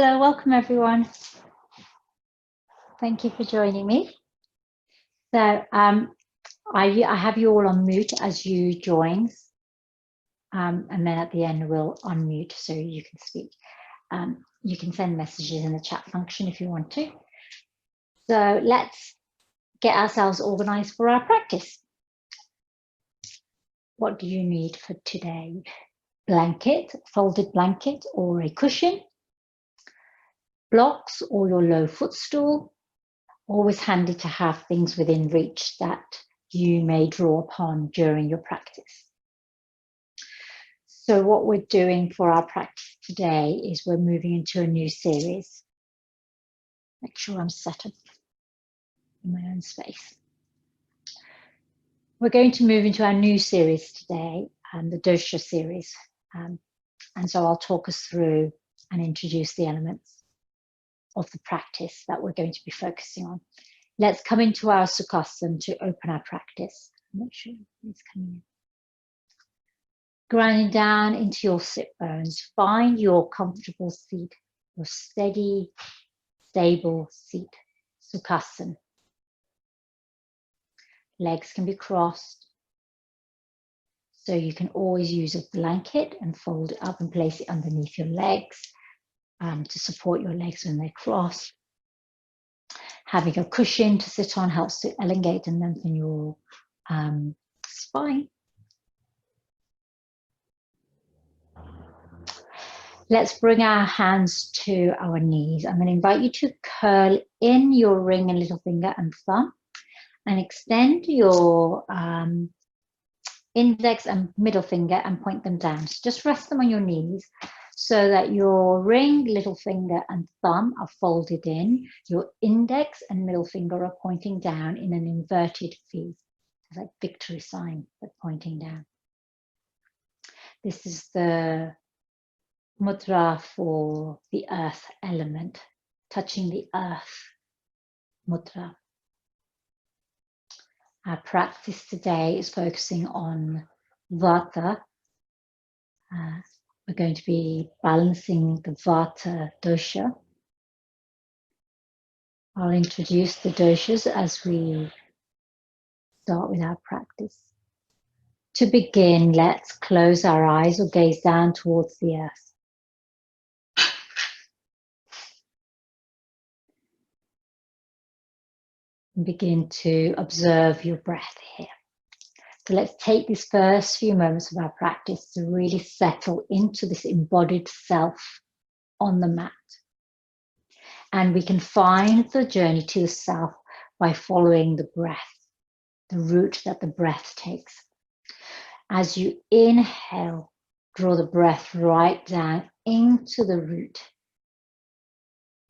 Hello, welcome everyone. Thank you for joining me. So I have you all on mute as you join, and then at the end we'll unmute so you can speak. You can send messages in the chat function if you want to. So let's get ourselves organized for our practice. What do you need for today? Blanket, folded blanket or a cushion, blocks or your low footstool. Always handy to have things within reach that you may draw upon during your practice. So what we're doing for our practice today is we're moving into a new series. Make sure I'm set up in my own space. We're going to move into our new series today, the Dosha series. And so I'll talk us through and introduce the elements of the practice that we're going to be focusing on. Let's come into our Sukhasana to open our practice. Make sure it's coming in. Grounding down into your sit bones. Find your comfortable seat, your steady, stable seat. Sukhasana. Legs can be crossed. So you can always use a blanket and fold it up and place it underneath your legs to support your legs when they're crossed. Having a cushion to sit on helps to elongate and lengthen your spine. Let's bring our hands to our knees. I'm going to invite you to curl in your ring and little finger and thumb and extend your index and middle finger and point them down. So just rest them on your knees so that your ring, little finger and thumb are folded in. Your index and middle finger are pointing down in an inverted V. It's like victory sign, but pointing down. This is the mudra for the earth element, touching the earth mudra. Our practice today is focusing on Vata. We're going to be balancing the Vata dosha. I'll introduce the doshas as we start with our practice. To begin, let's close our eyes or gaze down towards the earth. And begin to observe your breath here. So let's take these first few moments of our practice to really settle into this embodied self on the mat. And we can find the journey to the self by following the breath, the route that the breath takes. As you inhale, draw the breath right down into the root,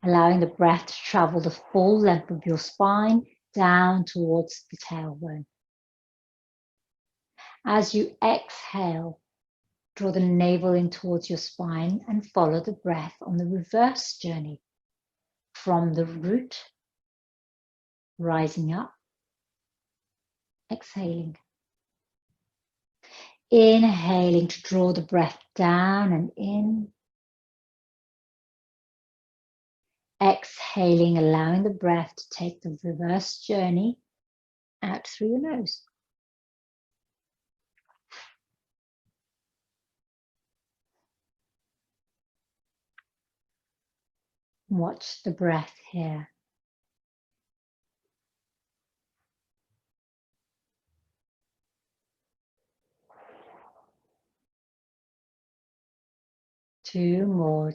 allowing the breath to travel the full length of your spine down towards the tailbone. As you exhale, draw the navel in towards your spine and follow the breath on the reverse journey from the root, rising up, exhaling. Inhaling to draw the breath down and in. Exhaling, allowing the breath to take the reverse journey out through your nose. Watch the breath here. Two more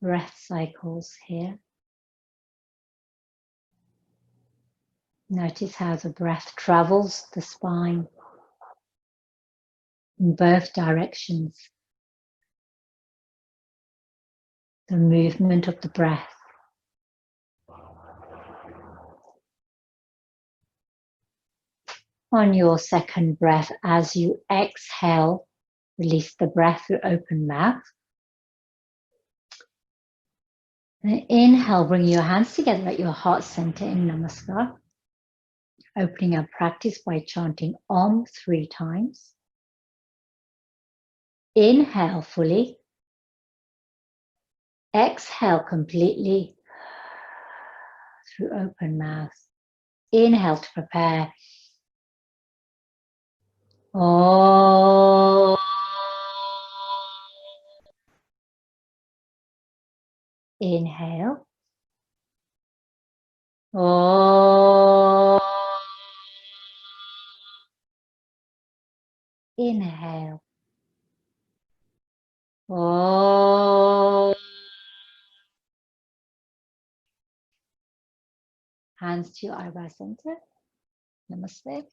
breath cycles here. Notice how the breath travels the spine in both directions. The movement of the breath. On your second breath, as you exhale, release the breath through open mouth. And inhale, bring your hands together at your heart center in Namaskar. Opening our practice by chanting Om 3 times. Inhale fully. Exhale completely through open mouth. Inhale to prepare. Oh. Inhale. Oh. Inhale. Oh. Hands to your eyebrow center. Namaste.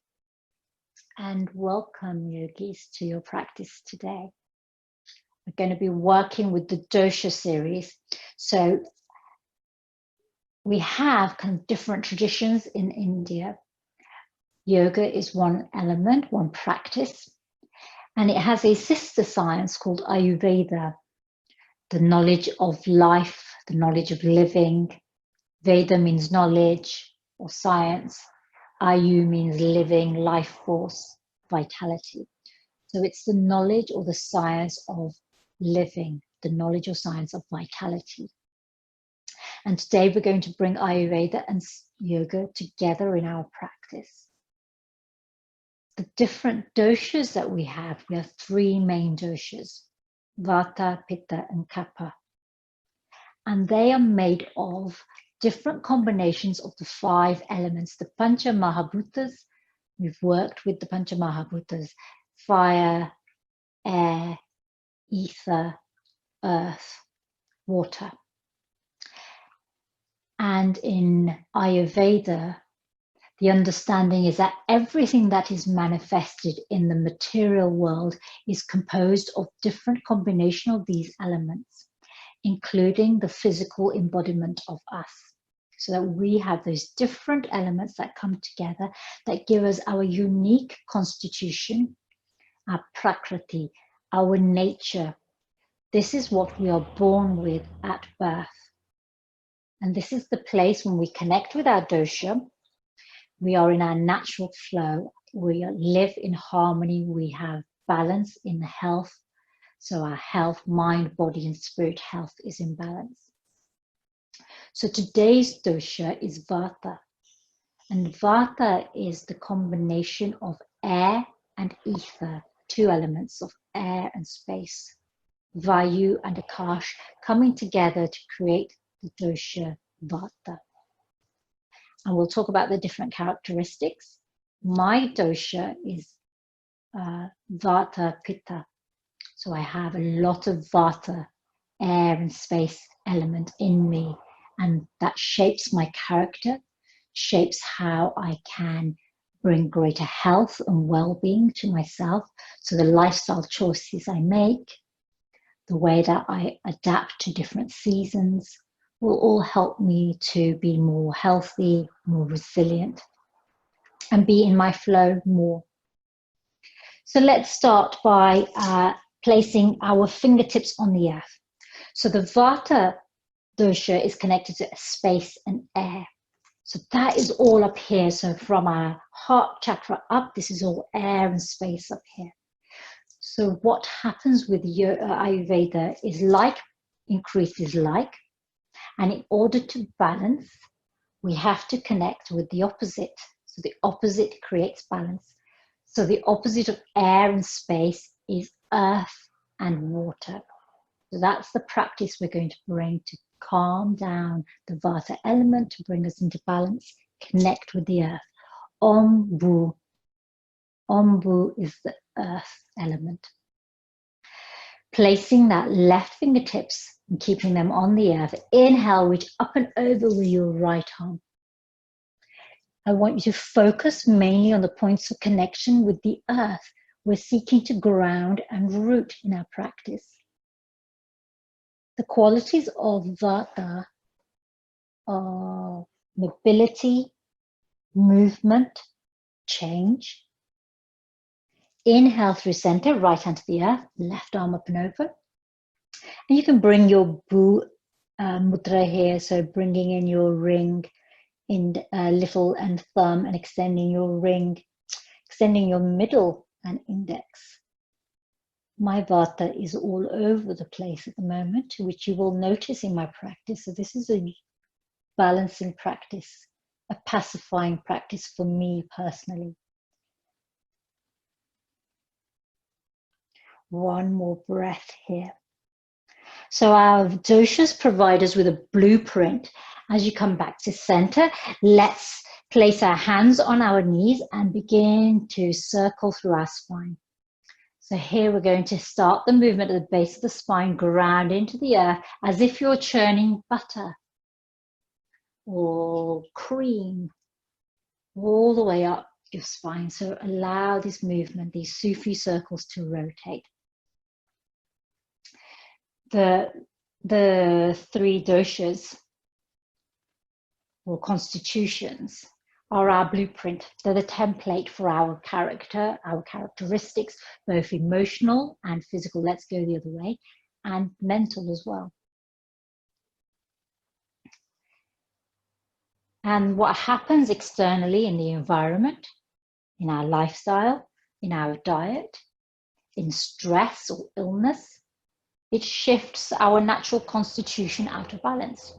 And welcome, yogis, to your practice today. We're going to be working with the dosha series. So we have kind of different traditions in India. Yoga is one element, one practice, and it has a sister science called Ayurveda, the knowledge of life, the knowledge of living. Veda means knowledge or science. Ayu means living, life force, vitality. So it's the knowledge or the science of living, the knowledge or science of vitality. And today we're going to bring Ayurveda and yoga together in our practice. The different doshas that we have 3 main doshas, Vata, Pitta, and Kapha. And they are made of different combinations of the 5 elements, the Pancha Mahabhutas. We've worked with the Pancha Mahabhutas, fire, air, ether, earth, water. And in Ayurveda, the understanding is that everything that is manifested in the material world is composed of different combination of these elements, including the physical embodiment of us. So that we have those different elements that come together that give us our unique constitution, our prakriti, our nature. This is what we are born with at birth. And this is the place when we connect with our dosha, we are in our natural flow, we live in harmony, we have balance in health. So our health, mind, body, and spirit health is in balance. So today's dosha is Vata. And Vata is the combination of air and ether, 2 elements of air and space, Vayu and Akash, coming together to create the dosha Vata. And we'll talk about the different characteristics. My dosha is Vata Pitta. So I have a lot of Vata, air and space element in me. And that shapes my character, shapes how I can bring greater health and well-being to myself. So the lifestyle choices I make, the way that I adapt to different seasons, will all help me to be more healthy, more resilient, and be in my flow more. So let's start by placing our fingertips on the earth. So the Vata dosha is connected to space and air. So that is all up here. So from our heart chakra up, this is all air and space up here. So what happens with Ayurveda is like increases like. And in order to balance, we have to connect with the opposite. So the opposite creates balance. So the opposite of air and space is earth and water. So that's the practice we're going to bring to calm down the Vata element, to bring us into balance, connect with the earth. Om Bu. Om Bu is the earth element. Placing that left fingertips and keeping them on the earth. Inhale, reach up and over with your right arm. I want you to focus mainly on the points of connection with the earth. We're seeking to ground and root in our practice. The qualities of Vata are mobility, movement, change. Inhale through center, right hand to the earth, left arm up and over. And you can bring your Bu mudra here, so bringing in your ring in little and thumb and extending your ring, extending your middle and index. My Vata is all over the place at the moment, which you will notice in my practice. So this is a balancing practice, a pacifying practice for me personally. One more breath here. So our doshas provide us with a blueprint. As you come back to center, let's place our hands on our knees and begin to circle through our spine. So here we're going to start the movement at the base of the spine, ground into the earth as if you're churning butter or cream all the way up your spine. So allow this movement, these Sufi circles to rotate. The three doshas or constitutions are our blueprint. They're the template for our character, our characteristics, both emotional and physical. Let's go the other way, and mental as well. And what happens externally in the environment, in our lifestyle, in our diet, in stress or illness, it shifts our natural constitution out of balance.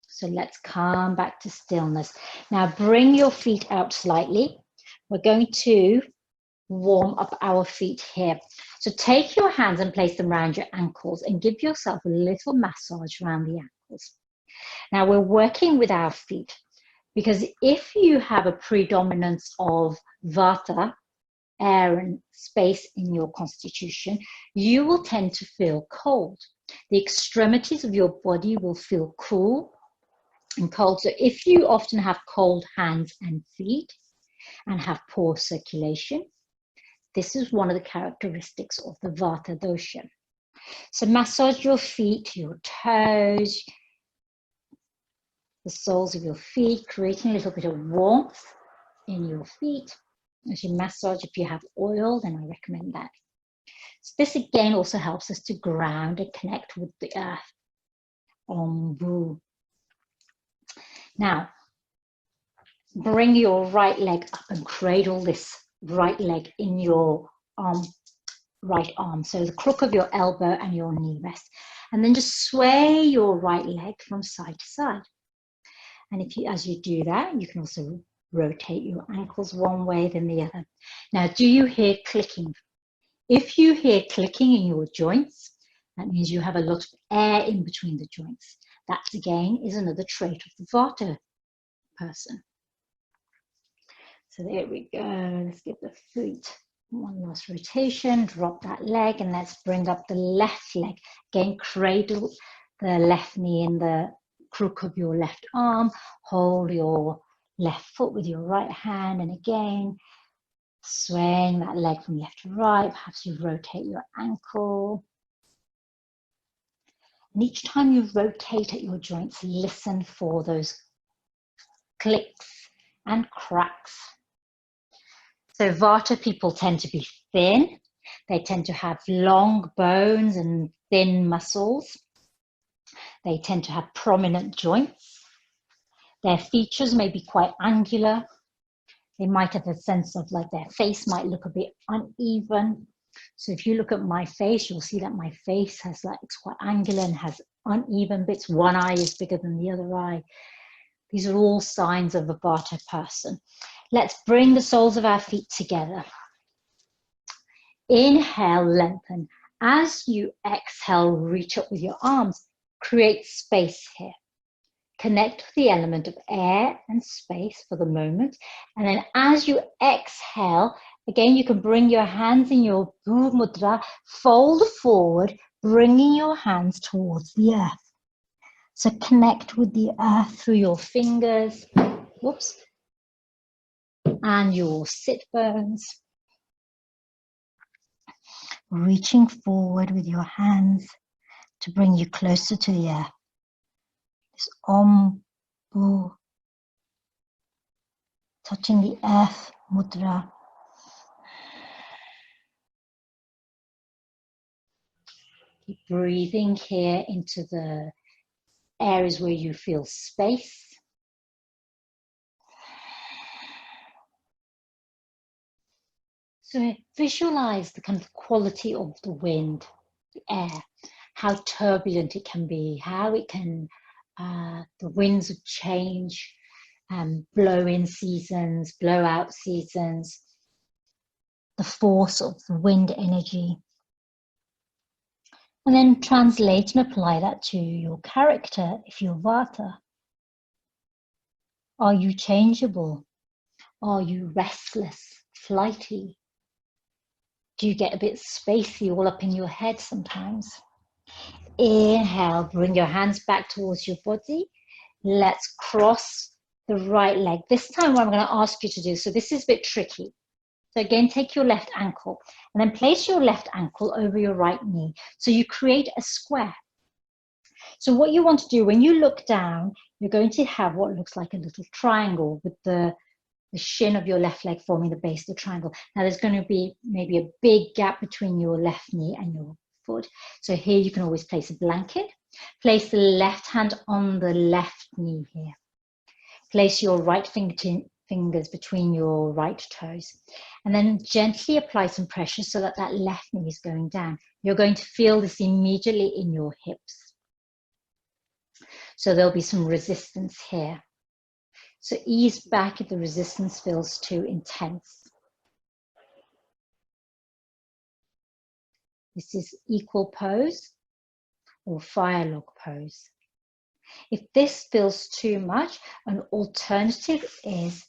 So let's come back to stillness. Now bring your feet out slightly. We're going to warm up our feet here. So take your hands and place them around your ankles and give yourself a little massage around the ankles. Now we're working with our feet because if you have a predominance of Vata, air and space in your constitution, you will tend to feel cold. The extremities of your body will feel cool and cold. So if you often have cold hands and feet and have poor circulation, this is one of the characteristics of the Vata dosha. So massage your feet, your toes, the soles of your feet, creating a little bit of warmth in your feet. As you massage, if you have oil, then I recommend that. So this again also helps us to ground and connect with the earth. Om. Now, bring your right leg up and cradle this right leg in your right arm. So the crook of your elbow and your knee rest. And then just sway your right leg from side to side. And if you, as you do that, you can also rotate your ankles one way then the other. Now, do you hear clicking? If you hear clicking in your joints, that means you have a lot of air in between the joints. That again is another trait of the Vata person. So there we go. Let's give the feet one last rotation, drop that leg, and let's bring up the left leg. Again, cradle the left knee in the crook of your left arm. Hold your left foot with your right hand, and again, swaying that leg from left to right. Perhaps you rotate your ankle. And each time you rotate at your joints, listen for those clicks and cracks. So Vata people tend to be thin. They tend to have long bones and thin muscles. They tend to have prominent joints. Their features may be quite angular. They might have a sense of like their face might look a bit uneven. So if you look at my face, you'll see that my face has like, it's quite angular and has uneven bits. One eye is bigger than the other eye. These are all signs of a Vata person. Let's bring the soles of our feet together. Inhale, lengthen. As you exhale, reach up with your arms. Create space here. Connect with the element of air and space for the moment. And then as you exhale, again, you can bring your hands in your Bhu Mudra, fold forward, bringing your hands towards the earth. So connect with the earth through your fingers, whoops, and your sit bones. Reaching forward with your hands to bring you closer to the earth. This Om Bu, touching the earth mudra. Keep breathing here into the areas where you feel space. So visualize the kind of quality of the wind, the air, how turbulent it can be, how it can, the winds of change, blow in seasons, blow out seasons, the force of the wind energy. And then translate and apply that to your character if you're Vata. Are you changeable? Are you restless, flighty? Do you get a bit spacey all up in your head sometimes? Inhale, bring your hands back towards your body. Let's cross the right leg. This time what I'm going to ask you to do, so this is a bit tricky. So again, take your left ankle and then place your left ankle over your right knee. So you create a square. So what you want to do when you look down, you're going to have what looks like a little triangle with the shin of your left leg forming the base of the triangle. Now there's going to be maybe a big gap between your left knee and your foot. So here you can always place a blanket. Place the left hand on the left knee here. Place your right fingers between your right toes. And then gently apply some pressure so that that left knee is going down. You're going to feel this immediately in your hips. So there'll be some resistance here. So ease back if the resistance feels too intense. This is equal pose or fire log pose. If this feels too much, an alternative is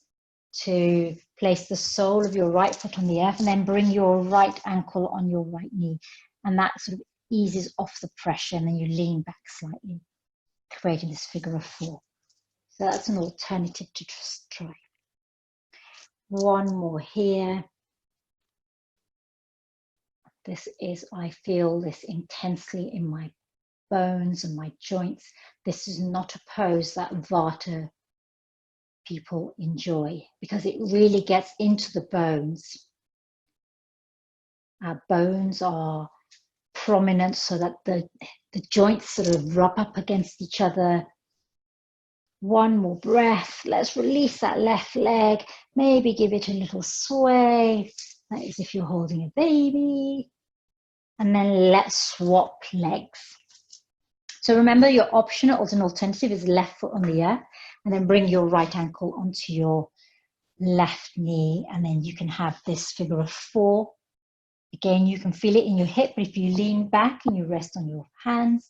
to place the sole of your right foot on the earth and then bring your right ankle on your right knee. And that sort of eases off the pressure, and then you lean back slightly, creating this figure of 4. So that's an alternative to just try. One more here. This is, I feel this intensely in my bones and my joints. This is not a pose that Vata people enjoy because it really gets into the bones. Our bones are prominent so that the joints sort of rub up against each other. One more breath. Let's release that left leg. Maybe give it a little sway, like as if you're holding a baby. And then let's swap legs. So remember, your option as an alternative is left foot on the earth, and then bring your right ankle onto your left knee, and then you can have this figure of 4. Again, you can feel it in your hip, but if you lean back and you rest on your hands,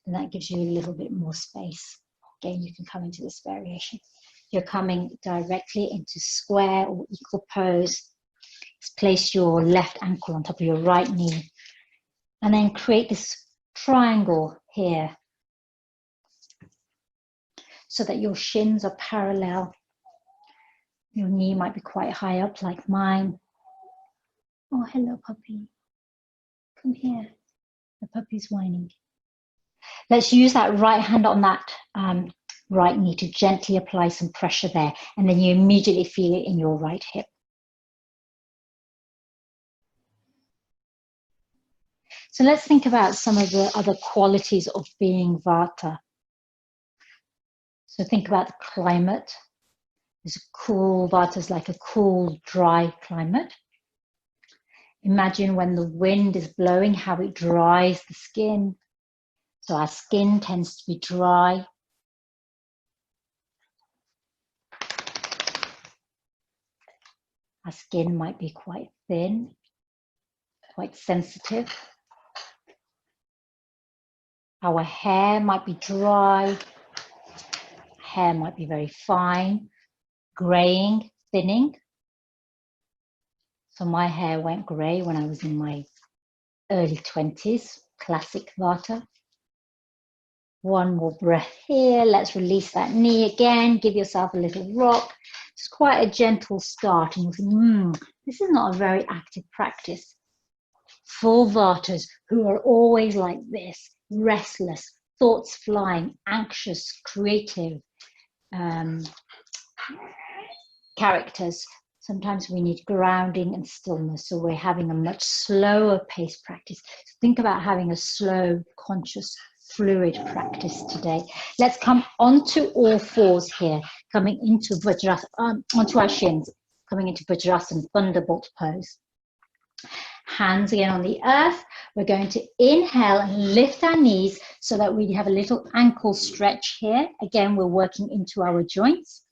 then that gives you a little bit more space. Again, you can come into this variation. You're coming directly into square or equal pose. Just place your left ankle on top of your right knee, and then create this triangle here so that your shins are parallel. Your knee might be quite high up like mine. Oh, hello, puppy. Come here. The puppy's whining. Let's use that right hand on that right knee to gently apply some pressure there, and then you immediately feel it in your right hip. So let's think about some of the other qualities of being Vata. So think about the climate. There's a cool, Vata's like a cool, dry climate. Imagine when the wind is blowing, how it dries the skin. So our skin tends to be dry. Our skin might be quite thin, quite sensitive. Our hair might be dry. Hair might be very fine, graying, thinning. So my hair went grey when I was in my early 20s, classic Vata. One more breath here. Let's release that knee again. Give yourself a little rock. It's quite a gentle start. And you think, this is not a very active practice. Full Vatas who are always like this, restless, thoughts flying, anxious, creative characters. Sometimes we need grounding and stillness, so we're having a much slower pace practice. So think about having a slow, conscious, fluid practice today. Let's come onto all fours here, coming into Vajrasana, onto our shins, coming into Vajrasana, thunderbolt pose. Hands again on the earth. We're going to inhale and lift our knees so that we have a little ankle stretch here. Again, we're working into our joints.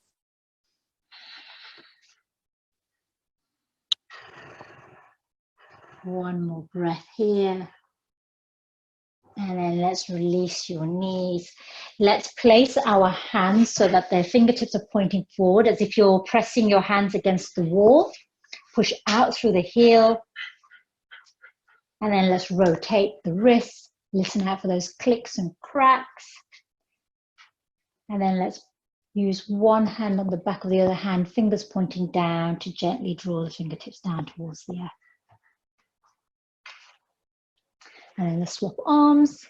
One more breath here. And then let's release your knees. Let's place our hands so that their fingertips are pointing forward as if you're pressing your hands against the wall. Push out through the heel. And then let's rotate the wrists. Listen out for those clicks and cracks. And then let's use one hand on the back of the other hand, fingers pointing down to gently draw the fingertips down towards the earth. And then let's swap arms.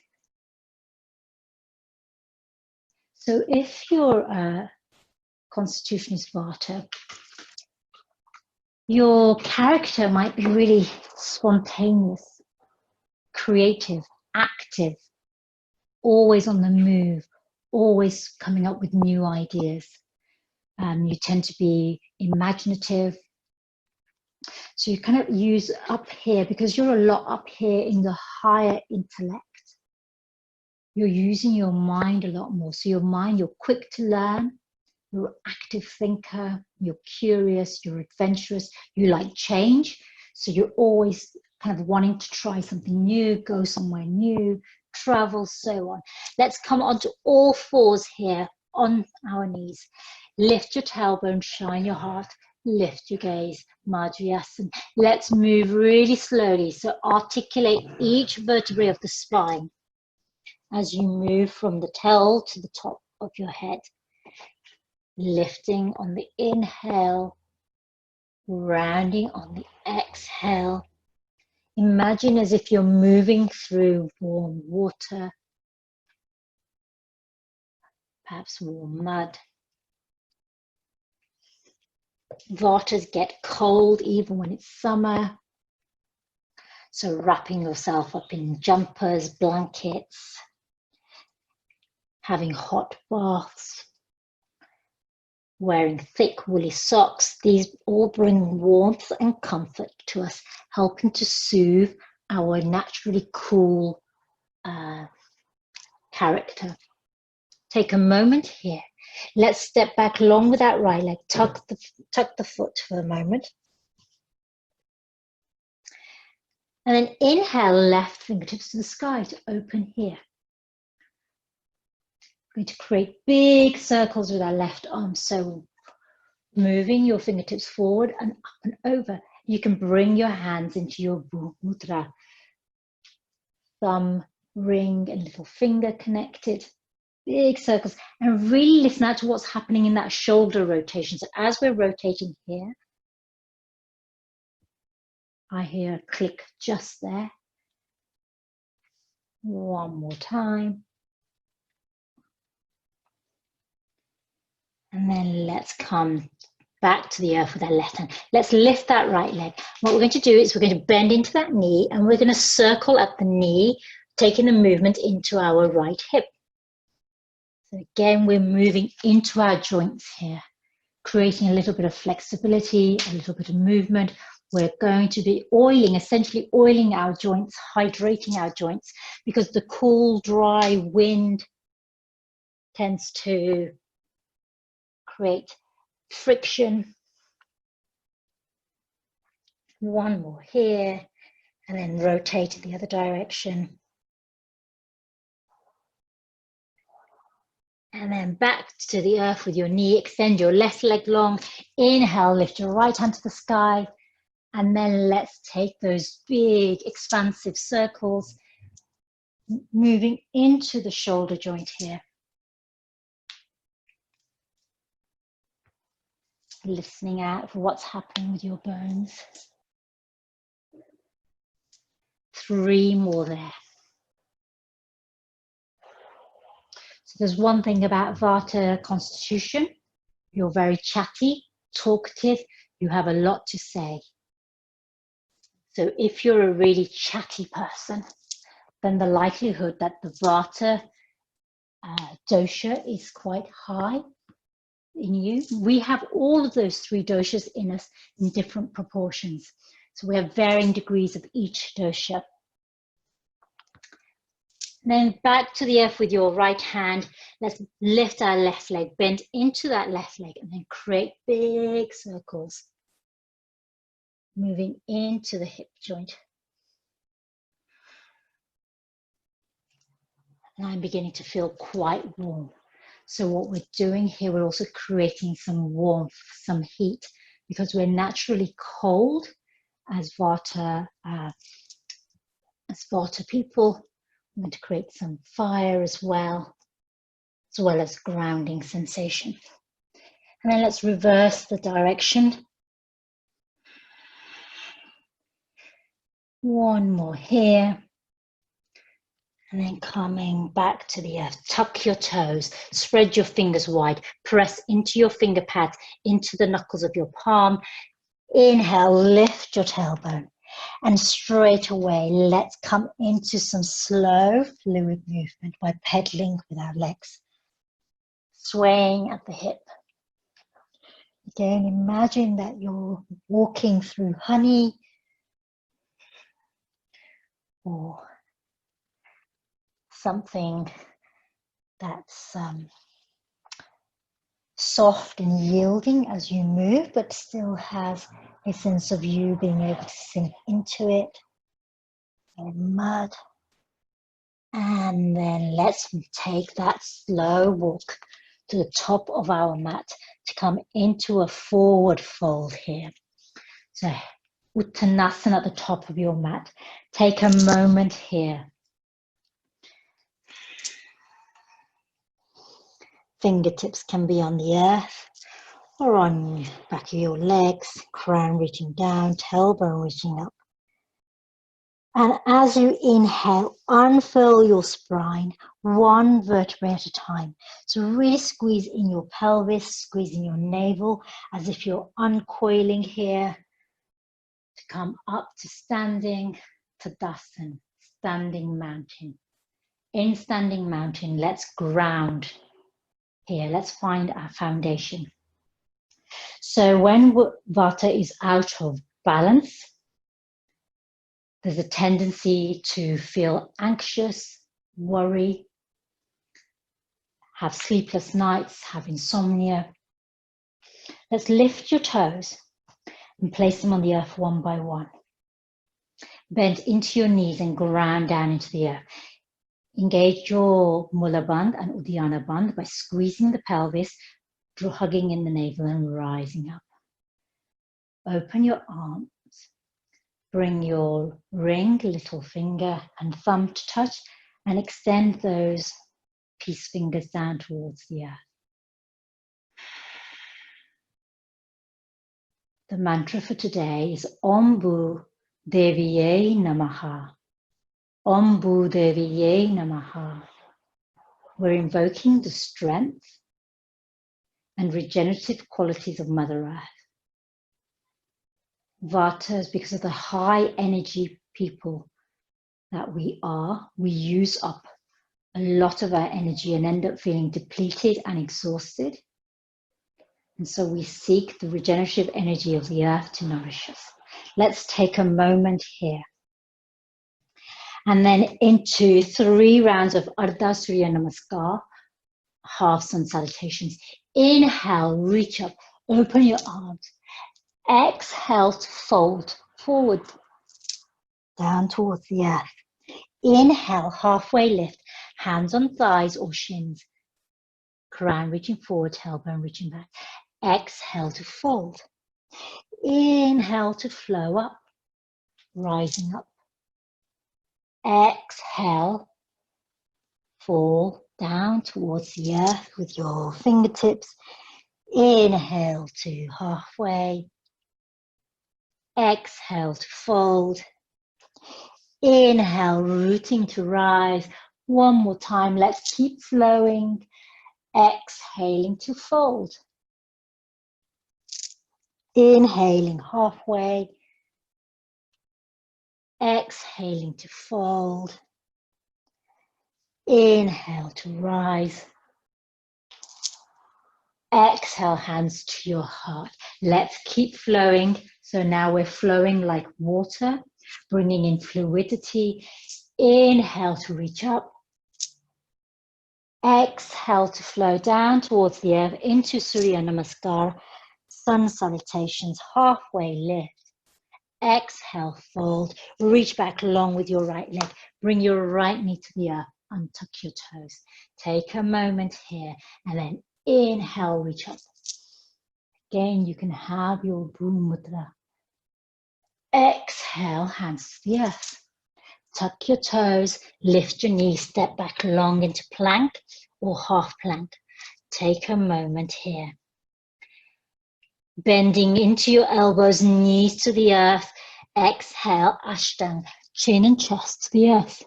So if your constitution is Vata, your character might be really spontaneous, creative, active, always on the move, always coming up with new ideas. You tend to be imaginative. So you kind of use up here, because you're a lot up here in the higher intellect. You're using your mind a lot more. So your mind, you're quick to learn, you're an active thinker, you're curious, you're adventurous, you like change. So you're always kind of wanting to try something new, go somewhere new, travel, so on. Let's come onto all fours here on our knees. Lift your tailbone, shine your heart, lift your gaze, Madhyasana. Let's move really slowly. So articulate each vertebrae of the spine as you move from the tail to the top of your head. Lifting on the inhale, rounding on the exhale. Imagine as if you're moving through warm water, perhaps warm mud. Vatas get cold even when it's summer. So wrapping yourself up in jumpers, blankets, having hot baths, wearing thick woolly socks. These all bring warmth and comfort to us, helping to soothe our naturally cool character. Take a moment here. Let's step back long with that right leg. Tuck the foot for a moment. And then inhale, left fingertips to the sky to open here. We're going to create big circles with our left arm. So moving your fingertips forward and up and over. You can bring your hands into your mudra. Thumb, ring, and little finger connected. Big circles. And really listen out to what's happening in that shoulder rotation. So as we're rotating here, I hear a click just there. One more time. And then let's come back to the earth with our left hand. Let's lift that right leg. What we're going to do is we're going to bend into that knee and we're going to circle at the knee, taking the movement into our right hip. So again, we're moving into our joints here, creating a little bit of flexibility, a little bit of movement. We're going to be oiling, essentially oiling our joints, hydrating our joints, because the cool, dry wind tends to create friction. One more here, and then rotate in the other direction. And then back to the earth with your knee. Extend your left leg long. Inhale, lift your right hand to the sky. And then let's take those big expansive circles, moving into the shoulder joint here. Listening out for what's happening with your bones. 3 more there. So there's one thing about Vata constitution. You're very chatty, talkative, you have a lot to say. So if you're a really chatty person, then the likelihood that the Vata dosha is quite high in you. We have all of those 3 doshas in us in different proportions. So we have varying degrees of each dosha. Then back to the earth with your right hand. Let's lift our left leg, bend into that left leg, and then create big circles, moving into the hip joint. And I'm beginning to feel quite warm. So what we're doing here, we're also creating some warmth, some heat, because we're naturally cold as Vata people. I'm going to create some fire as well as grounding sensation. And then let's reverse the direction. One more here. And then coming back to the earth, tuck your toes, spread your fingers wide, press into your finger pads, into the knuckles of your palm. Inhale, lift your tailbone. And straight away, let's come into some slow fluid movement by pedaling with our legs, swaying at the hip. Again, imagine that you're walking through honey or something that's soft and yielding as you move, but still has a sense of you being able to sink into it, or mud. And then let's take that slow walk to the top of our mat to come into a forward fold here. So Uttanasana at the top of your mat. Take a moment here. Fingertips can be on the earth or on the back of your legs, crown reaching down, tailbone reaching up. And as you inhale, unfurl your spine, one vertebrae at a time. So really squeeze in your pelvis, squeeze in your navel, as if you're uncoiling here to come up to standing Tadasana, standing mountain. In standing mountain, let's ground here. Let's find our foundation. So when Vata is out of balance, there's a tendency to feel anxious, worry, have sleepless nights, have insomnia. Let's lift your toes and place them on the earth one by one. Bend into your knees and ground down into the earth. Engage your Mula Bandh and Uddiyana Bandh by squeezing the pelvis, hugging in the navel and rising up. Open your arms. Bring your ring, little finger and thumb to touch, and extend those peace fingers down towards the earth. The mantra for today is Om Bhu Deviye Namaha. Om Bhu Deviye Namaha. We're invoking the strength and regenerative qualities of Mother Earth. Vata is because of the high energy people that we are. We use up a lot of our energy and end up feeling depleted and exhausted. And so we seek the regenerative energy of the earth to nourish us. Let's take a moment here. And then into 3 rounds of Ardha Surya Namaskar, half sun salutations. Inhale, reach up, open your arms. Exhale to fold forward, down towards the earth. Inhale, halfway lift, hands on thighs or shins. Crown reaching forward, tailbone reaching back. Exhale to fold. Inhale to flow up, rising up. Exhale, fall down towards the earth with your fingertips. Inhale to halfway. Exhale to fold. Inhale, rooting to rise. One more time, let's keep flowing. Exhaling to fold. Inhaling halfway. Exhaling to fold. Inhale to rise. Exhale, hands to your heart. Let's keep flowing. So now we're flowing like water, bringing in fluidity. Inhale to reach up. Exhale to flow down towards the earth into Surya Namaskar, sun salutations, halfway lift. Exhale, fold, reach back long with your right leg. Bring your right knee to the earth, untuck your toes. Take a moment here and then inhale, reach up. Again, you can have your Bhru Mudra. Exhale, hands to the earth. Tuck your toes, lift your knees, step back long into plank or half plank. Take a moment here. Bending into your elbows, knees to the earth. Exhale, Ashtanga, chin and chest to the earth.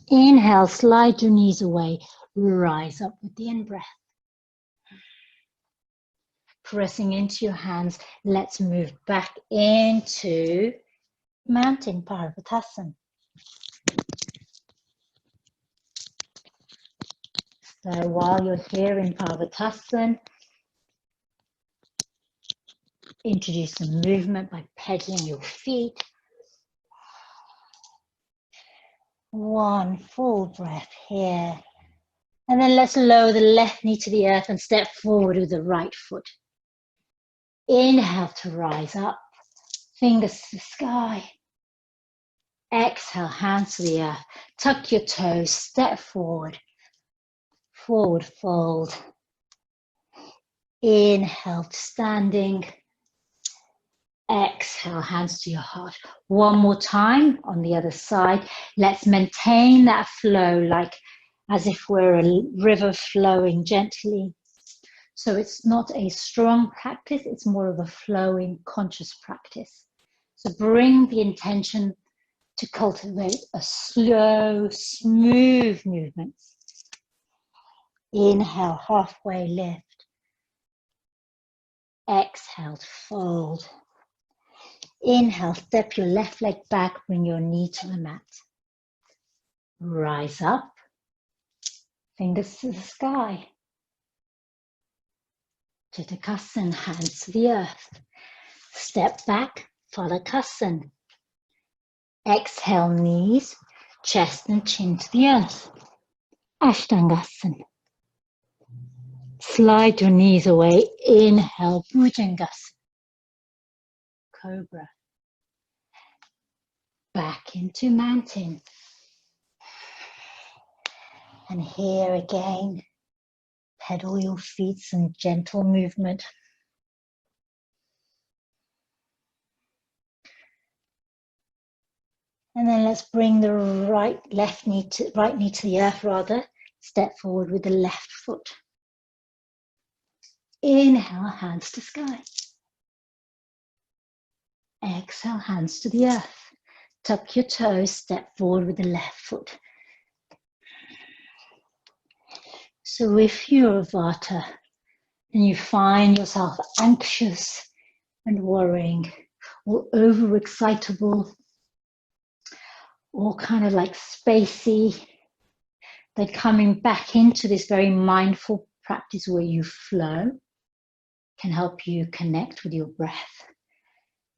Inhale, slide your knees away. Rise up with the in-breath. Pressing into your hands, let's move back into Mountain Parvatasana. So while you're here in Parvatasana, introduce some movement by pedaling your feet. One full breath here. And then let's lower the left knee to the earth and step forward with the right foot. Inhale to rise up, fingers to the sky. Exhale, hands to the earth. Tuck your toes, step forward. Forward fold. Inhale to standing. Exhale, hands to your heart. One more time on the other side. Let's maintain that flow like as if we're a river flowing gently. So it's not a strong practice, it's more of a flowing conscious practice. So bring the intention to cultivate a slow, smooth movement. Inhale, halfway lift. Exhale to fold. Inhale, step your left leg back, bring your knee to the mat. Rise up, fingers to the sky. Chitakasana, hands to the earth. Step back, Phalakasana. Exhale, knees, chest and chin to the earth. Ashtangasana. Slide your knees away. Inhale, Bhujangasana. Cobra. Back into mountain. And here again, pedal your feet, some gentle movement. And then let's bring the right knee to the earth rather. Step forward with the left foot. Inhale, hands to sky. Exhale, hands to the earth. Tuck your toes, step forward with the left foot. So if you're a Vata and you find yourself anxious and worrying or overexcitable or kind of like spacey, then coming back into this very mindful practice where you flow can help you connect with your breath,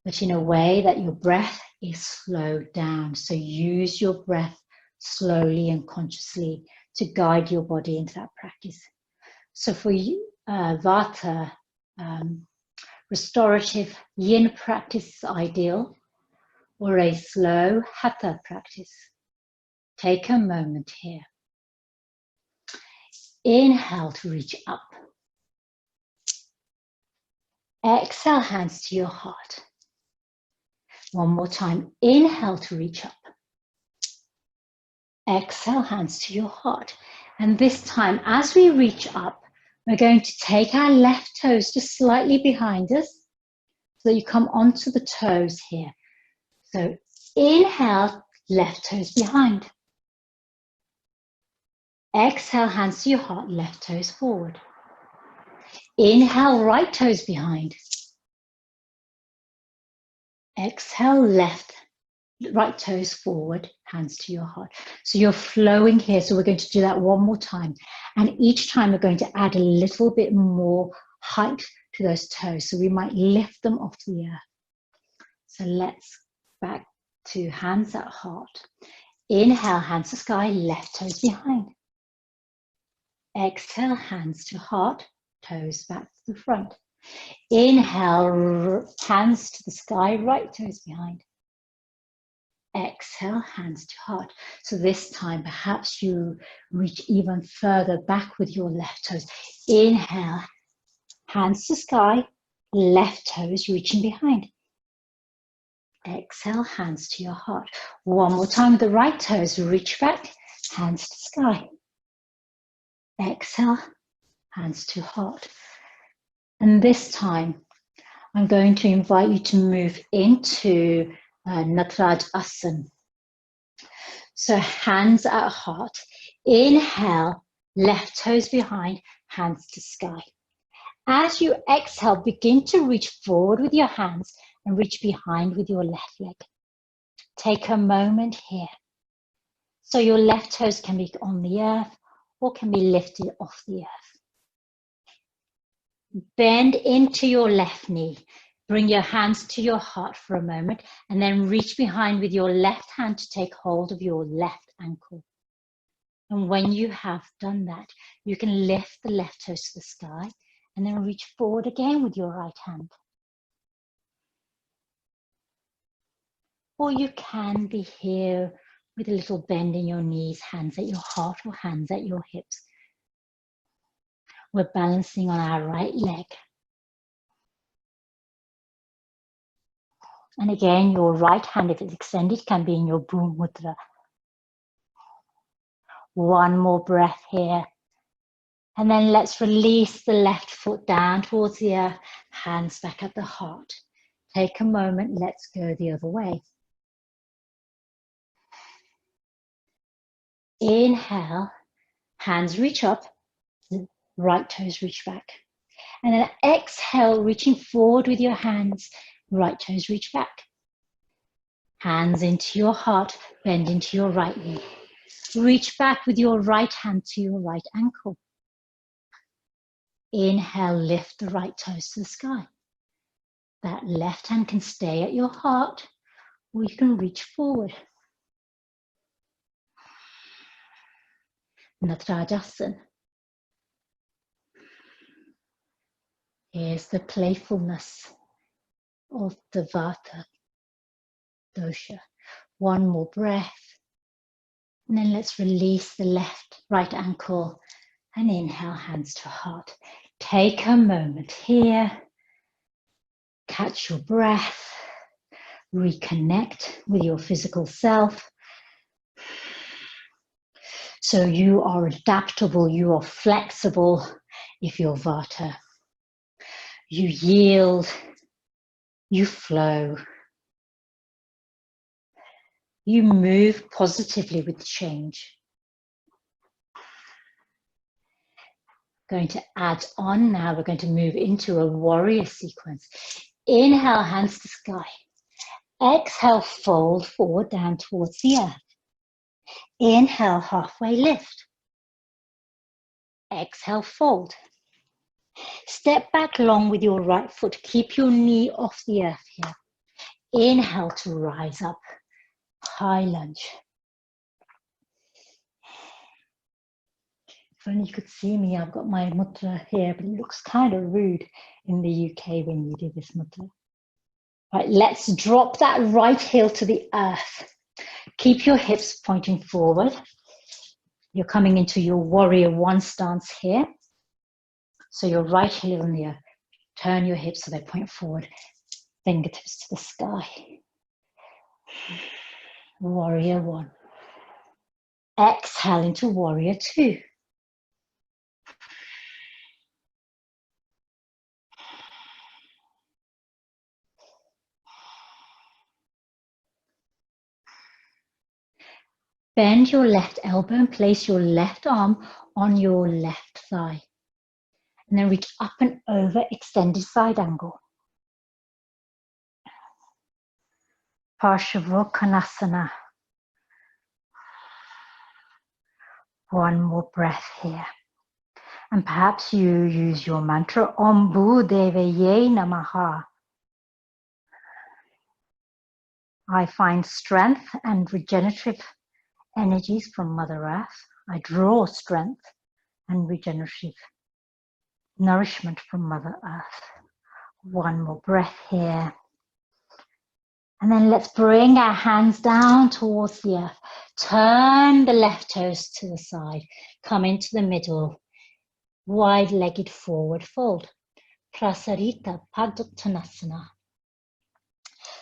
but in a way that your breath is slowed down. So use your breath slowly and consciously to guide your body into that practice. So for you, Vata, restorative yin practice is ideal, or a slow hatha practice. Take a moment here. Inhale to reach up. Exhale, hands to your heart. One more time. Inhale to reach up. Exhale, hands to your heart. And this time, as we reach up, we're going to take our left toes just slightly behind us so that you come onto the toes here. So inhale, left toes behind. Exhale, hands to your heart, left toes forward. Inhale, right toes behind. Exhale, right toes forward, hands to your heart. So you're flowing here. So we're going to do that one more time. And each time we're going to add a little bit more height to those toes. So we might lift them off the earth. So let's back to hands at heart. Inhale, hands to sky, left toes behind. Exhale, hands to heart, toes back to the front. Inhale, hands to the sky, right toes behind. Exhale, hands to heart. So this time, perhaps you reach even further back with your left toes. Inhale, hands to sky, left toes reaching behind. Exhale, hands to your heart. One more time, the right toes reach back, hands to sky. Exhale, hands to heart. And this time, I'm going to invite you to move into Natraj. So hands at heart. Inhale, left toes behind, hands to sky. As you exhale, begin to reach forward with your hands and reach behind with your left leg. Take a moment here. So your left toes can be on the earth or can be lifted off the earth. Bend into your left knee. Bring your hands to your heart for a moment and then reach behind with your left hand to take hold of your left ankle. And when you have done that, you can lift the left toes to the sky and then reach forward again with your right hand. Or you can be here with a little bend in your knees, hands at your heart or hands at your hips. We're balancing on our right leg. And again, your right hand, if it's extended, can be in your Bhu Mudra. One more breath here. And then let's release the left foot down towards the earth, hands back at the heart. Take a moment, let's go the other way. Inhale, hands reach up, right toes reach back. And then exhale, reaching forward with your hands, right toes reach back. Hands into your heart, bend into your right knee. Reach back with your right hand to your right ankle. Inhale, lift the right toes to the sky. That left hand can stay at your heart, or you can reach forward. Natrajasana. Here's the playfulness of the Vata dosha. One more breath. And then let's release the right ankle and inhale, hands to heart. Take a moment here. Catch your breath. Reconnect with your physical self. So you are adaptable, you are flexible if you're Vata. You yield, you flow. You move positively with change. Going to add on now, we're going to move into a warrior sequence. Inhale, hands to sky. Exhale, fold forward down towards the earth. Inhale, halfway lift. Exhale, fold. Step back long with your right foot. Keep your knee off the earth here. Inhale to rise up. High lunge. If only you could see me, I've got my mudra here, but it looks kind of rude in the UK when you do this mudra. Right, let's drop that right heel to the earth. Keep your hips pointing forward. You're coming into your warrior one stance here. So your right heel on the earth. Turn your hips so they point forward. Fingertips to the sky. Warrior one. Exhale into warrior two. Bend your left elbow and place your left arm on your left thigh. And then reach up and over, extended side angle. Parshavottanasana. One more breath here. And perhaps you use your mantra, Om Bhudeveye Namaha. I find strength and regenerative energies from Mother Earth. I draw strength and regenerative nourishment from Mother Earth. One more breath here. And then let's bring our hands down towards the earth. Turn the left toes to the side. Come into the middle. Wide-legged forward fold. Prasarita Padottanasana.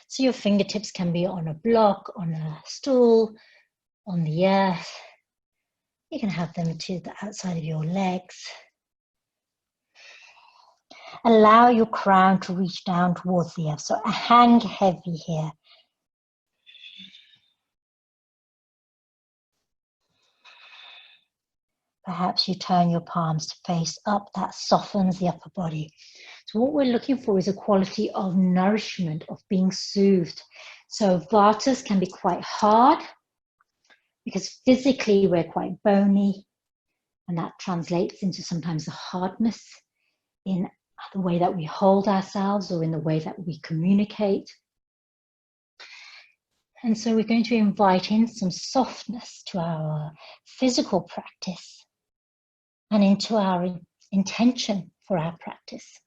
So your fingertips can be on a block, on a stool, on the earth. You can have them to the outside of your legs. Allow your crown to reach down towards the earth. So hang heavy here. Perhaps you turn your palms to face up. That softens the upper body. So what we're looking for is a quality of nourishment, of being soothed. So Vatas can be quite hard because physically we're quite bony, and that translates into sometimes a hardness in the way that we hold ourselves or in the way that we communicate. And so we're going to invite in some softness to our physical practice and into our intention for our practice.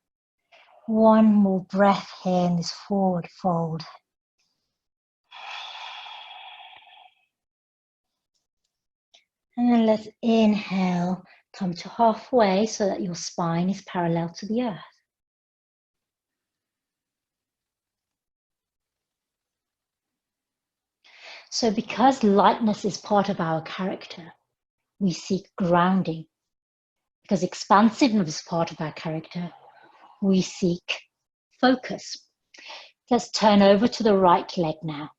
One more breath here in this forward fold. And then let's inhale, come to halfway so that your spine is parallel to the earth. So because lightness is part of our character, we seek grounding. Because expansiveness is part of our character, we seek focus. Let's turn over to the right leg now.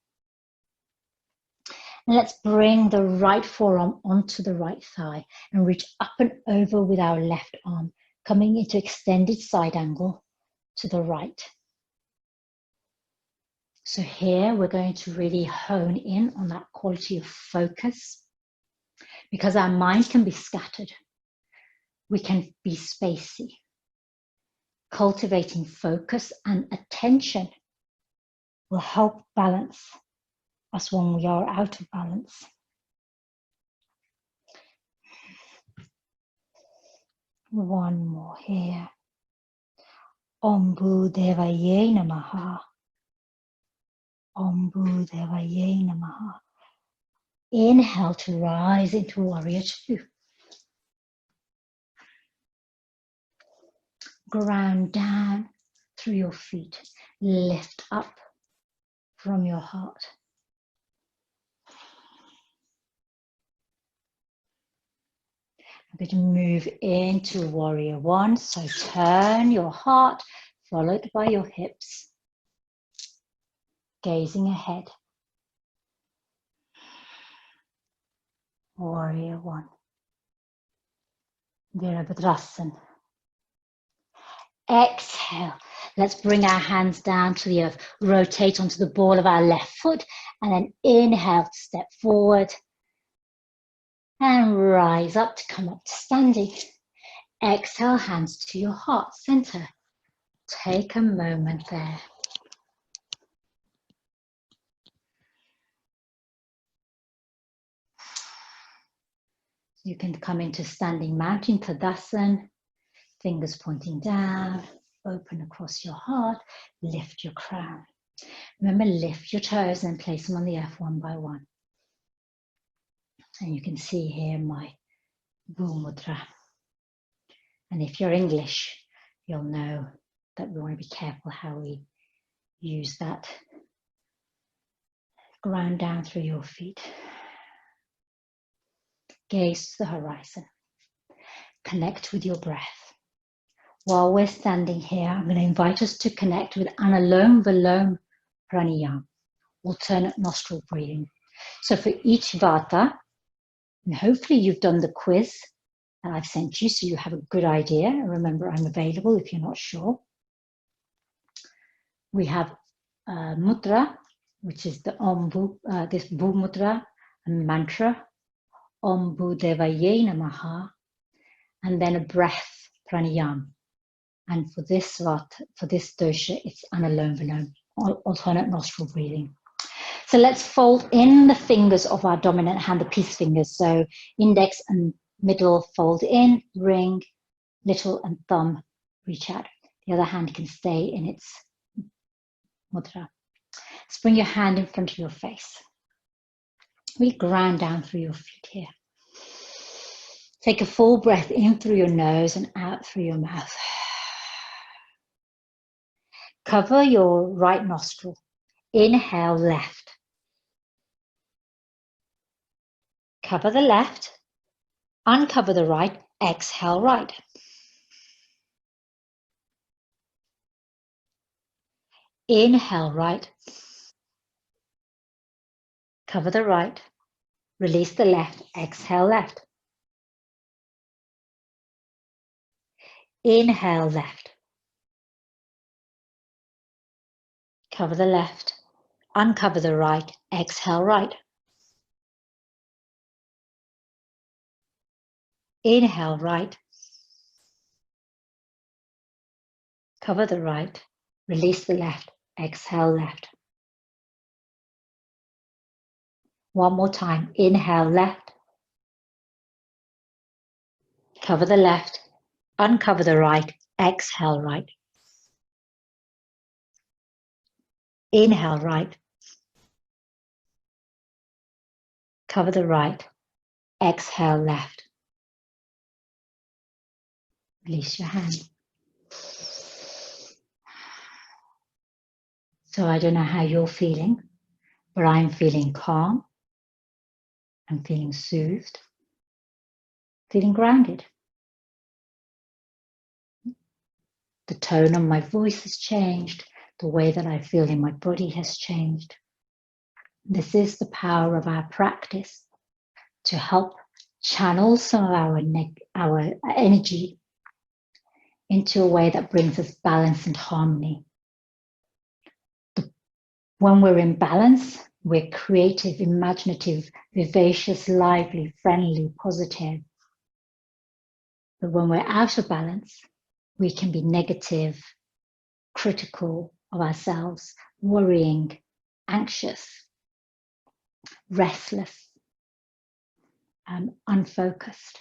And let's bring the right forearm onto the right thigh and reach up and over with our left arm, coming into extended side angle to the right. So here we're going to really hone in on that quality of focus, because our mind can be scattered. We can be spacey. Cultivating focus and attention will help balance us when we are out of balance. One more here. Om Bhudevaye Namaha. Om Bhudevaye Namaha. Inhale to rise into Warrior Two. Ground down through your feet. Lift up from your heart. I'm going to move into Warrior One. So turn your heart, followed by your hips, gazing ahead. Warrior One. Virabhadrasana. Exhale. Let's bring our hands down to the earth. Rotate onto the ball of our left foot, and then inhale to step forward. And rise up to come up to standing. Exhale, hands to your heart center. Take a moment there. You can come into standing mountain Tadasana, fingers pointing down, open across your heart, lift your crown. Remember, lift your toes and place them on the earth one by one. And you can see here my Bhumudra. And if you're English, you'll know that we want to be careful how we use that. Ground down through your feet. Gaze to the horizon. Connect with your breath. While we're standing here, I'm going to invite us to connect with Anulom Vilom Pranayama, alternate nostril breathing. So for each Vata, and hopefully you've done the quiz that I've sent you, so you have a good idea. Remember, I'm available if you're not sure. We have mudra, which is the Om this Bhumudra and mantra, Om Bhudevaye Namaha. and then a breath pranayama. And for this Vata, for this dosha, it's anulom vilom, alternate nostril breathing. So let's fold in the fingers of our dominant hand, the peace fingers. So index and middle fold in, ring, little and thumb reach out. The other hand can stay in its mudra. Let's bring your hand in front of your face. Really ground down through your feet here. Take a full breath in through your nose and out through your mouth. Cover your right nostril. Inhale left. Cover the left. Uncover the right. Exhale right. Inhale right. Cover the right. Release the left. Exhale left. Inhale left. Cover the left. Uncover the right. Exhale right. Inhale right. Cover the right. Release the left. Exhale left. One more time. Inhale left. Cover the left. Uncover the right. Exhale right. Inhale right. Cover the right. Exhale left. Release your hand. So I don't know how you're feeling, but I'm feeling calm. I'm feeling soothed. Feeling grounded. The tone of my voice has changed. The way that I feel in my body has changed. This is the power of our practice to help channel some of our energy into a way that brings us balance and harmony. When we're in balance, we're creative, imaginative, vivacious, lively, friendly, positive. But when we're out of balance, we can be negative, critical of ourselves, worrying, anxious, restless, unfocused.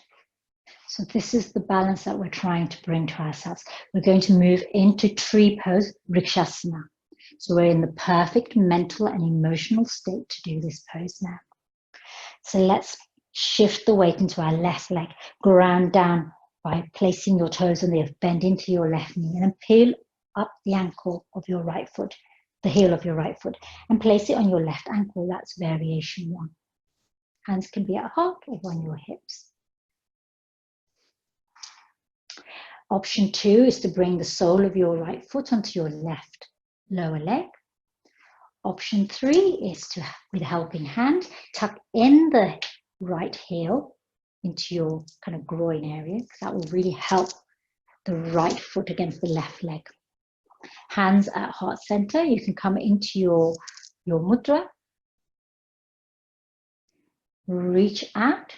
So this is the balance that we're trying to bring to ourselves. We're going to move into tree pose, Vrikshasana. So we're in the perfect mental and emotional state to do this pose now. So let's shift the weight into our left leg. Ground down by placing your toes on the earth. Bend into your left knee and then peel up the ankle of your right foot, the heel of your right foot, and place it on your left ankle. That's variation 1. Hands can be at heart or on your hips. Option 2 is to bring the sole of your right foot onto your left lower leg. Option 3 is to, with a helping hand, tuck in the right heel into your kind of groin area, because that will really help the right foot against the left leg. Hands at heart center. You can come into your mudra. Reach out.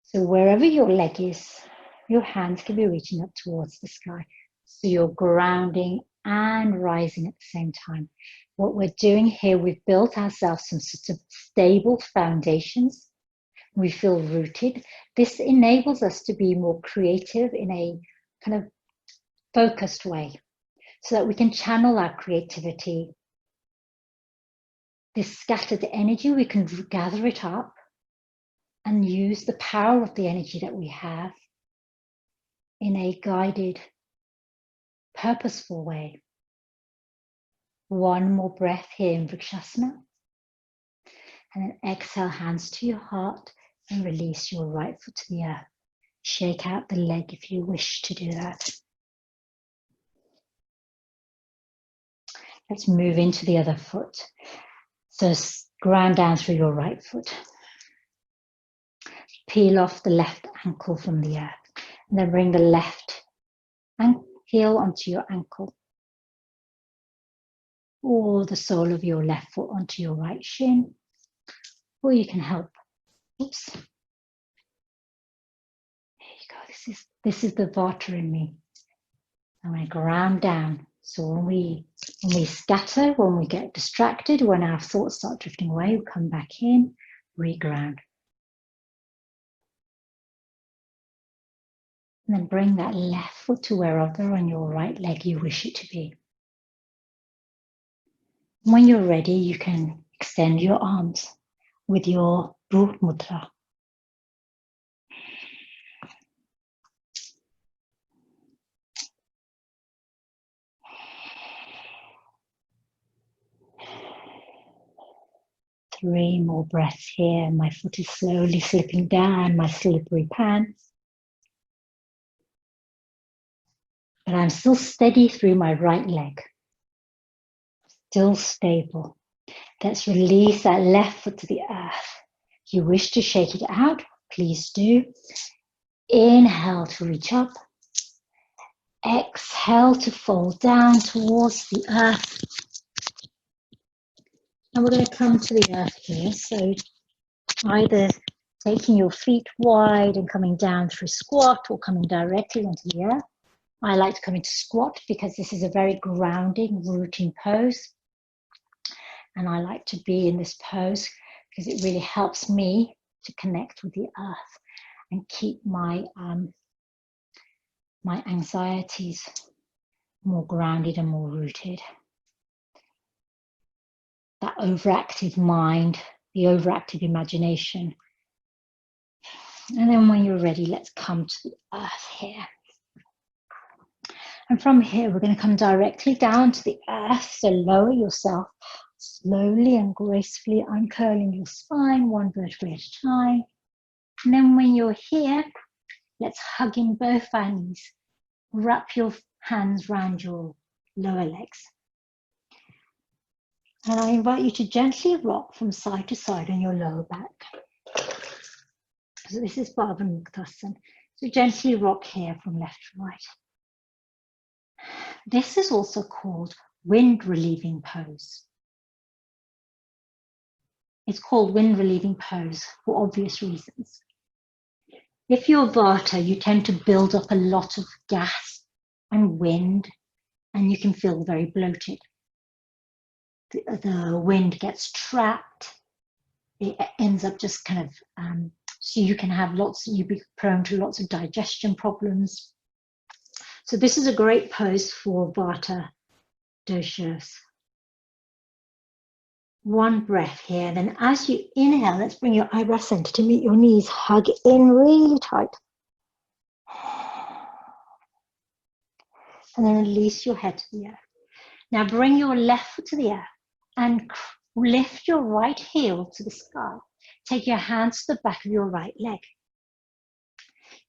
So wherever your leg is, your hands can be reaching up towards the sky. So you're grounding and rising at the same time. What we're doing here, we've built ourselves some sort of stable foundations. We feel rooted. This enables us to be more creative in a kind of focused way so that we can channel our creativity. This scattered energy, we can gather it up and use the power of the energy that we have in a guided, purposeful way. One more breath here in Vrikshasana. And then exhale, hands to your heart and release your right foot to the earth. Shake out the leg if you wish to do that. Let's move into the other foot. So ground down through your right foot. Peel off the left ankle from the earth. And then bring the left heel onto your ankle. Or the sole of your left foot onto your right shin. Or you can help. Oops. This is the Vata in me. I'm going to ground down. So when we scatter, when we get distracted, when our thoughts start drifting away, we come back in, reground. And then bring that left foot to wherever on your right leg you wish it to be. When you're ready, you can extend your arms with your Bru Mudra. Three more breaths here. My foot is slowly slipping down my slippery pants. But I'm still steady through my right leg. Still stable. Let's release that left foot to the earth. If you wish to shake it out, please do. Inhale to reach up. Exhale to fold down towards the earth. And we're going to come to the earth here. So either taking your feet wide and coming down through squat or coming directly onto the earth. I like to come into squat because this is a very grounding, rooting pose. And I like to be in this pose because it really helps me to connect with the earth and keep my my anxieties more grounded and more rooted. That overactive mind, the overactive imagination. And then when you're ready, let's come to the earth here. And from here, we're going to come directly down to the earth. So lower yourself, slowly and gracefully uncurling your spine, one vertebrae at a time. And then when you're here, let's hug in both our knees. Wrap your hands around your lower legs. And I invite you to gently rock from side to side on your lower back. So this is Baba Muktasan. So gently rock here from left to right. This is also called wind relieving pose. It's called wind relieving pose for obvious reasons. If you're Vata, you tend to build up a lot of gas and wind, and you can feel very bloated. The wind gets trapped. It ends up just kind of, so you can have you'd be prone to lots of digestion problems. So this is a great pose for Vata doshas. One breath here. Then as you inhale, let's bring your eyebrow center to meet your knees. Hug in really tight. And then release your head to the earth. Now bring your left foot to the earth and lift your right heel to the sky. Take your hands to the back of your right leg.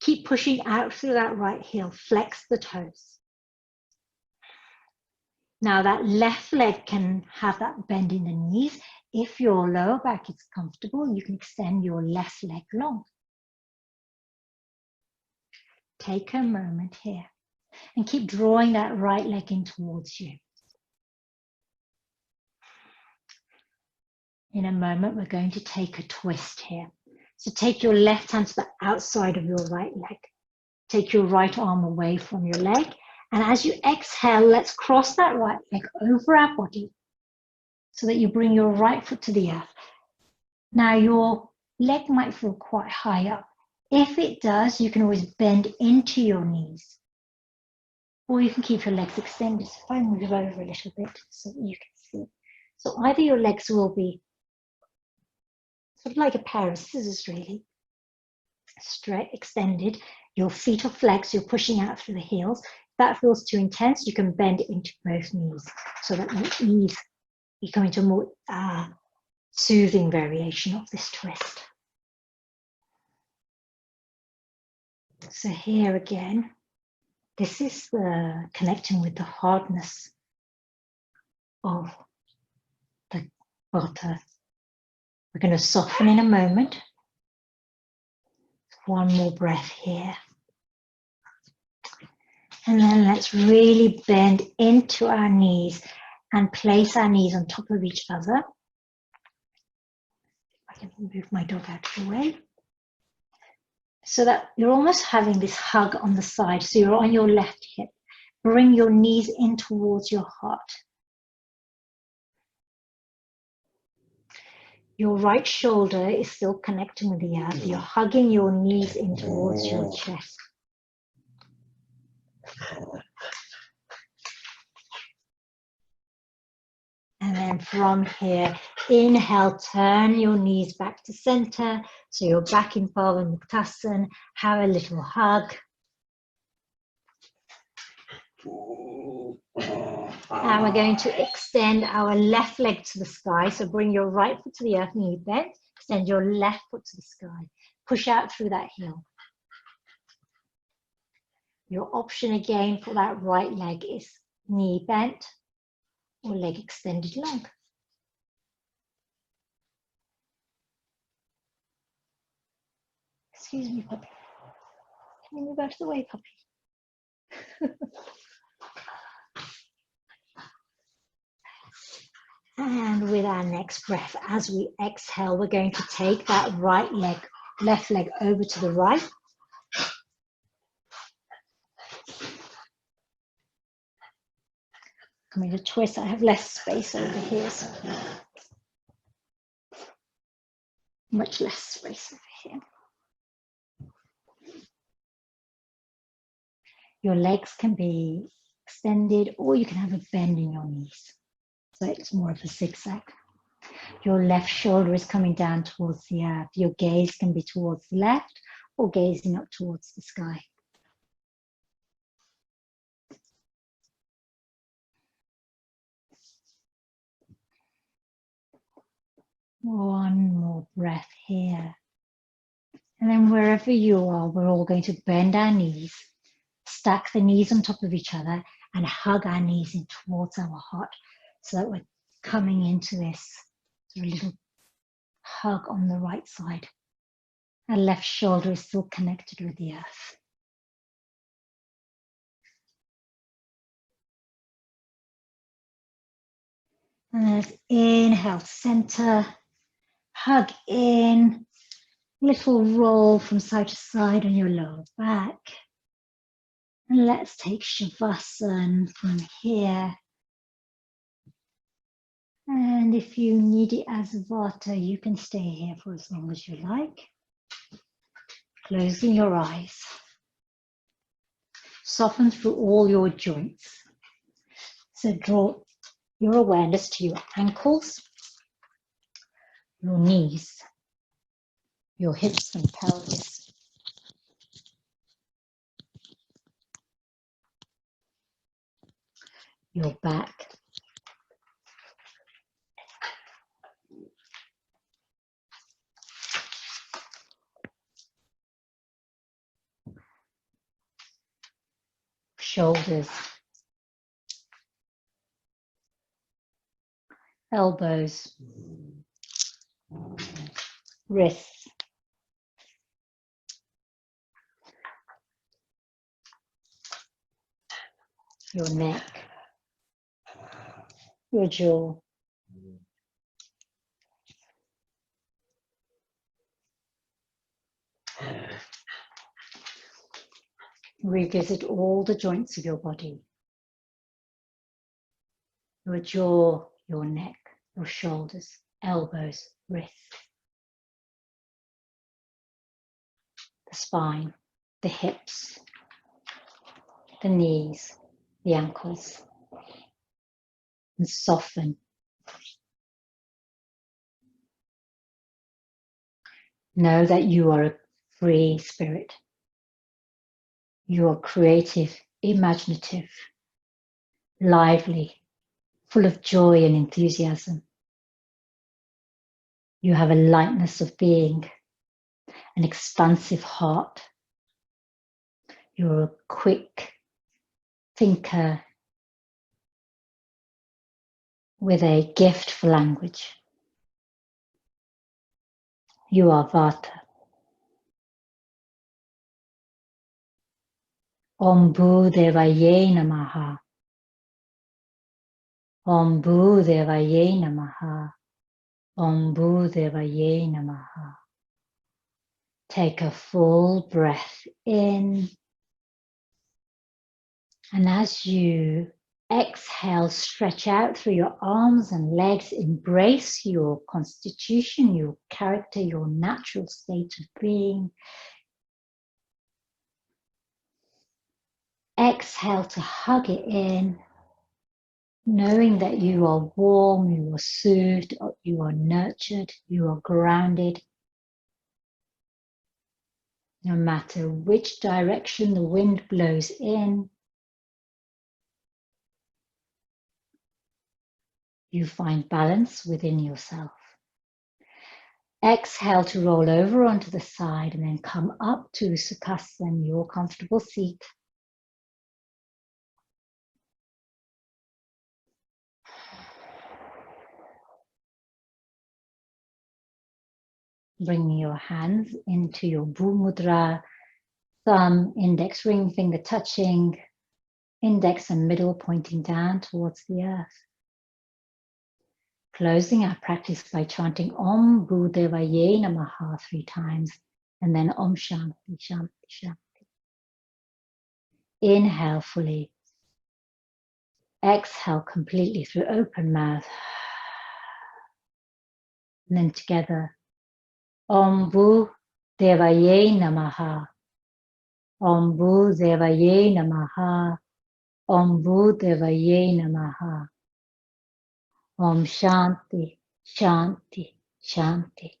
Keep pushing out through that right heel. Flex the toes. Now that left leg can have that bend in the knees. If your lower back is comfortable, you can extend your left leg long. Take a moment here and keep drawing that right leg in towards you. In a moment, we're going to take a twist here. So take your left hand to the outside of your right leg. Take your right arm away from your leg. And as you exhale, let's cross that right leg over our body so that you bring your right foot to the earth. Now your leg might feel quite high up. If it does, you can always bend into your knees. Or you can keep your legs extended. So if I move over a little bit so that you can see. So either your legs will be sort of like a pair of scissors really, straight, extended. Your feet are flexed, you're pushing out through the heels. If that feels too intense, you can bend into both knees so that you come into a more soothing variation of this twist. So here again, this is the connecting with the hardness of the Vata. We're going to soften in a moment. One more breath here. And then let's really bend into our knees and place our knees on top of each other. I can move my dog out of the way. so that you're almost having this hug on the side. So you're on your left hip. Bring your knees in towards your heart. Your right shoulder is still connecting with the earth. You're hugging your knees in towards your chest. And then from here, inhale, turn your knees back to center. So you're back in Pavanmuktasan. Have a little hug. And we're going to extend our left leg to the sky. So bring your right foot to the earth, knee bent. Extend your left foot to the sky. Push out through that heel. Your option again for that right leg is knee bent or leg extended long. Excuse me, puppy. Can you move out of the way, puppy? And with our next breath, as we exhale, we're going to take that right leg, left leg over to the right. I'm going to twist. I have less space over here, so much less space over here. Your legs can be extended, or you can have a bend in your knees. So it's more of a zigzag. Your left shoulder is coming down towards the earth. Your gaze can be towards the left or gazing up towards the sky. One more breath here. And then wherever you are, we're all going to bend our knees, stack the knees on top of each other, and hug our knees in towards our heart so that we're coming into this sort of little hug on the right side. Our left shoulder is still connected with the earth. And let's inhale, center, hug in, little roll from side to side on your lower back. And let's take Shavasana from here. And if you need it as Vata, you can stay here for as long as you like. Closing your eyes. Soften through all your joints. So draw your awareness to your ankles, your knees, your hips and pelvis, your back, shoulders, elbows, wrists, your neck, your jaw, revisit all the joints of your body, your jaw, your neck, your shoulders, elbows, wrists, the spine, the hips, the knees, the ankles, and soften. Know that you are a free spirit. You are creative, imaginative, lively, full of joy and enthusiasm. You have a lightness of being, an expansive heart. You're a quick thinker with a gift for language. You are Vata. Om Bhudevaye Namaha. Om Bhudevaye Namaha. Om Bhudevaye Namaha. Take a full breath in. And as you exhale, stretch out through your arms and legs, embrace your constitution, your character, your natural state of being. Exhale to hug it in, knowing that you are warm, you are soothed, you are nurtured, you are grounded. No matter which direction the wind blows in, you find balance within yourself. Exhale to roll over onto the side and then come up to Sukhasana, your comfortable seat. Bring your hands into your Bhu Mudra, thumb, index, ring finger touching, index and middle pointing down towards the earth. Closing our practice by chanting Om Bhudevaye Namaha 3 times and then Om Shanti Shanti Shanti. Inhale fully. Exhale completely through open mouth. And then together. Om Bhudevaye Namaha. Om Bhudevaye Namaha. Om Bhudevaye Namaha. Om Shanti Shanti Shanti.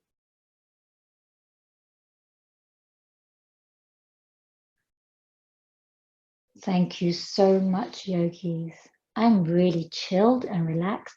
Thank you so much, yogis. I'm really chilled and relaxed.